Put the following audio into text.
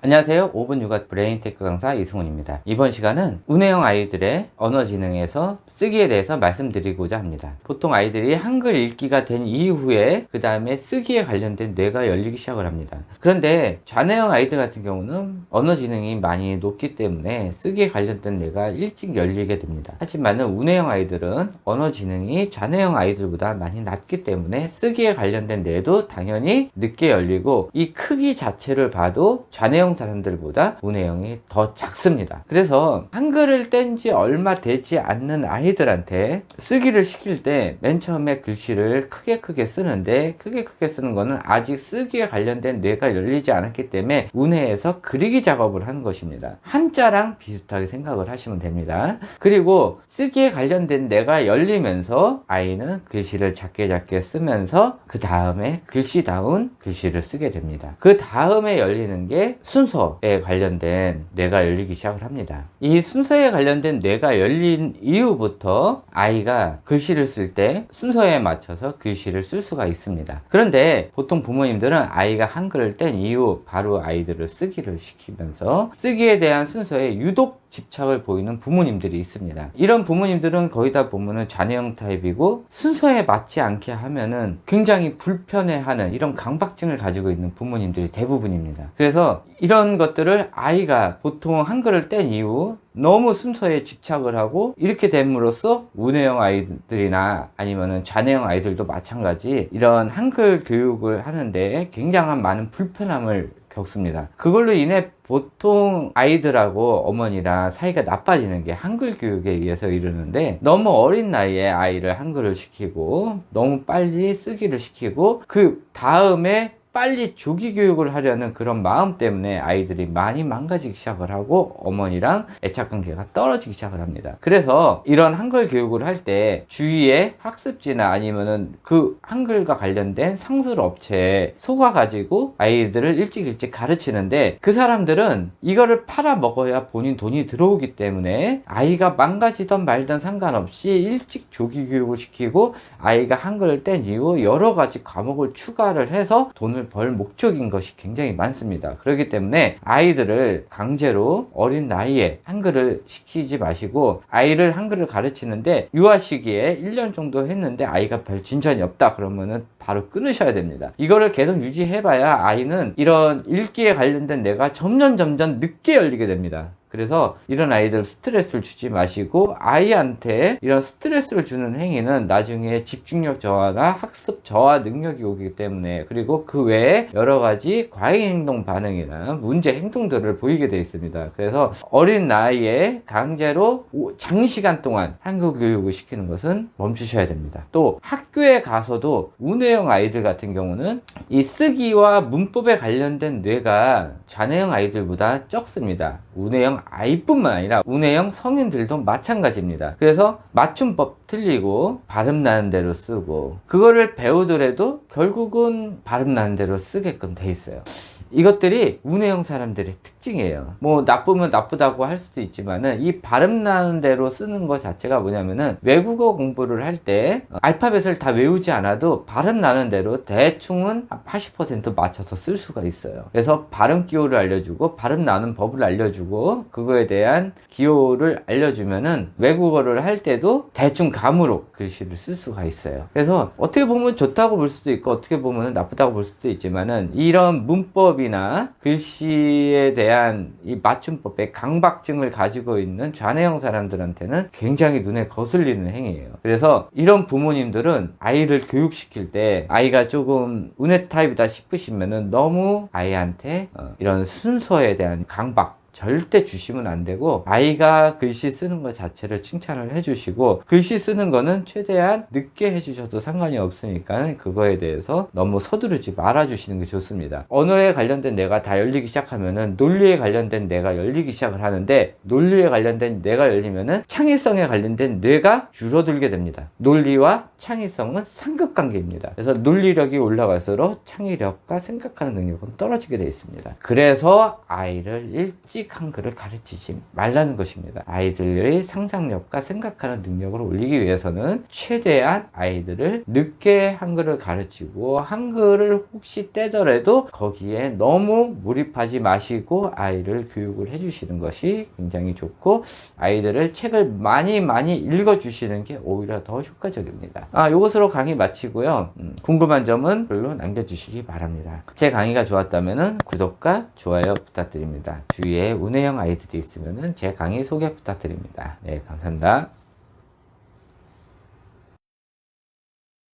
안녕하세요. 5분 육아 브레인테크 강사 이승훈입니다. 이번 시간은 운해형 아이들의 언어지능에서 쓰기에 대해서 말씀드리고자 합니다. 보통 아이들이 한글 읽기가 된 이후에 그 다음에 쓰기에 관련된 뇌가 열리기 시작을 합니다. 그런데 좌뇌형 아이들 같은 경우는 언어지능이 많이 높기 때문에 쓰기에 관련된 뇌가 일찍 열리게 됩니다. 하지만 우뇌형 아이들은 언어지능이 좌뇌형 아이들보다 많이 낮기 때문에 쓰기에 관련된 뇌도 당연히 늦게 열리고, 이 크기 자체를 봐도 좌뇌형 사람들보다 우뇌형이 더 작습니다. 그래서 한글을 뗀 지 얼마 되지 않는 아이들한테 쓰기를 시킬 때 맨 처음에 글씨를 크게 쓰는데, 크게 쓰는 거는 아직 쓰기에 관련된 뇌가 열리지 않았기 때문에 우뇌에서 그리기 작업을 하는 것입니다. 한자랑 비슷하게 생각을 하시면 됩니다. 그리고 쓰기에 관련된 뇌가 열리면서 아이는 글씨를 작게 쓰면서 그 다음에 글씨다운 글씨를 쓰게 됩니다. 그 다음에 열리는 게 순서에 관련된 뇌가 열리기 시작을 합니다. 이 순서에 관련된 뇌가 열린 이후부터 아이가 글씨를 쓸 때 순서에 맞춰서 글씨를 쓸 수가 있습니다. 그런데 보통 부모님들은 아이가 한글을 뗀 이후 바로 아이들을 쓰기를 시키면서 쓰기에 대한 순서에 유독 집착을 보이는 부모님들이 있습니다. 이런 부모님들은 거의 다 보면은 좌뇌형 타입이고, 순서에 맞지 않게 하면은 굉장히 불편해하는 이런 강박증을 가지고 있는 부모님들이 대부분입니다. 그래서 이런 것들을 아이가 보통 한글을 뗀 이후 너무 순서에 집착을 하고, 이렇게 됨으로써 우뇌형 아이들이나 아니면은 좌뇌형 아이들도 마찬가지 이런 한글 교육을 하는데 굉장한 많은 불편함을 겪습니다. 그걸로 인해 보통 아이들하고 어머니랑 사이가 나빠지는 게 한글 교육에 의해서 이르는데, 너무 어린 나이에 아이를 한글을 시키고 너무 빨리 쓰기를 시키고 그 다음에 빨리 조기 교육을 하려는 그런 마음 때문에 아이들이 많이 망가지기 시작을 하고 어머니랑 애착관계가 떨어지기 시작을 합니다. 그래서 이런 한글 교육을 할 때 주위에 학습지나 아니면은 그 한글과 관련된 상술 업체에 속아가지고 아이들을 일찍 가르치는데, 그 사람들은 이거를 팔아먹어야 본인 돈이 들어오기 때문에 아이가 망가지던 말던 상관없이 일찍 조기 교육을 시키고, 아이가 한글을 뗀 이후 여러 가지 과목을 추가를 해서 돈을 벌 목적인 것이 굉장히 많습니다. 그렇기 때문에 아이들을 강제로 어린 나이에 한글을 시키지 마시고, 아이를 한글을 가르치는데 유아 시기에 1년 정도 했는데 아이가 별 진전이 없다 그러면은 바로 끊으셔야 됩니다. 이거를 계속 유지해봐야 아이는 이런 읽기에 관련된 뇌가 점점 늦게 열리게 됩니다. 그래서 이런 아이들 스트레스를 주지 마시고, 아이한테 이런 스트레스를 주는 행위는 나중에 집중력 저하나 학습 저하 능력이 오기 때문에, 그리고 그 외에 여러 가지 과잉 행동 반응이나 문제 행동들을 보이게 되어 있습니다. 그래서 어린 나이에 강제로 장시간 동안 한글 교육을 시키는 것은 멈추셔야 됩니다. 또 학교에 가서도 우뇌형 아이들 같은 경우는 이 쓰기와 문법에 관련된 뇌가 좌뇌형 아이들보다 적습니다. 우뇌형 아이뿐만 아니라 우뇌형 성인들도 마찬가지입니다. 그래서 맞춤법 틀리고 발음 나는 대로 쓰고, 그거를 배우더라도 결국은 발음 나는 대로 쓰게끔 돼 있어요. 이것들이 우뇌형 사람들의 특징이에요. 뭐 나쁘면 나쁘다고 할 수도 있지만은, 이 발음 나는 대로 쓰는 것 자체가 뭐냐면은, 외국어 공부를 할 때 알파벳을 다 외우지 않아도 발음 나는 대로 대충은 80% 맞춰서 쓸 수가 있어요. 그래서 발음 기호를 알려주고 발음 나는 법을 알려주고 그거에 대한 기호를 알려주면은 외국어를 할 때도 대충 감으로 글씨를 쓸 수가 있어요. 그래서 어떻게 보면 좋다고 볼 수도 있고 어떻게 보면 나쁘다고 볼 수도 있지만은, 이런 문법이나 글씨에 대한 이 맞춤법의 강박증을 가지고 있는 좌뇌형 사람들한테는 굉장히 눈에 거슬리는 행위예요. 그래서 이런 부모님들은 아이를 교육시킬 때 아이가 조금 우뇌 타입이다 싶으시면은 너무 아이한테 이런 순서에 대한 강박 절대 주시면 안 되고, 아이가 글씨 쓰는 것 자체를 칭찬을 해주시고, 글씨 쓰는 거는 최대한 늦게 해주셔도 상관이 없으니까 그거에 대해서 너무 서두르지 말아주시는 게 좋습니다. 언어에 관련된 뇌가 다 열리기 시작하면은 논리에 관련된 뇌가 열리기 시작을 하는데, 논리에 관련된 뇌가 열리면은 창의성에 관련된 뇌가 줄어들게 됩니다. 논리와 창의성은 상극관계입니다. 그래서 논리력이 올라갈수록 창의력과 생각하는 능력은 떨어지게 되어 있습니다. 그래서 아이를 일찍 한글을 가르치지 말라는 것입니다. 아이들의 상상력과 생각하는 능력을 올리기 위해서는 최대한 아이들을 늦게 한글을 가르치고 한글을 혹시 떼더라도 거기에 너무 몰입하지 마시고 아이를 교육을 해주시는 것이 굉장히 좋고, 아이들을 책을 많이 읽어주시는 게 오히려 더 효과적입니다. 이것으로 강의 마치고요. 궁금한 점은 글로 남겨주시기 바랍니다. 제 강의가 좋았다면 구독과 좋아요 부탁드립니다. 주위에 운해형 아이들이 있으면 제 강의 소개 부탁드립니다. 네, 감사합니다.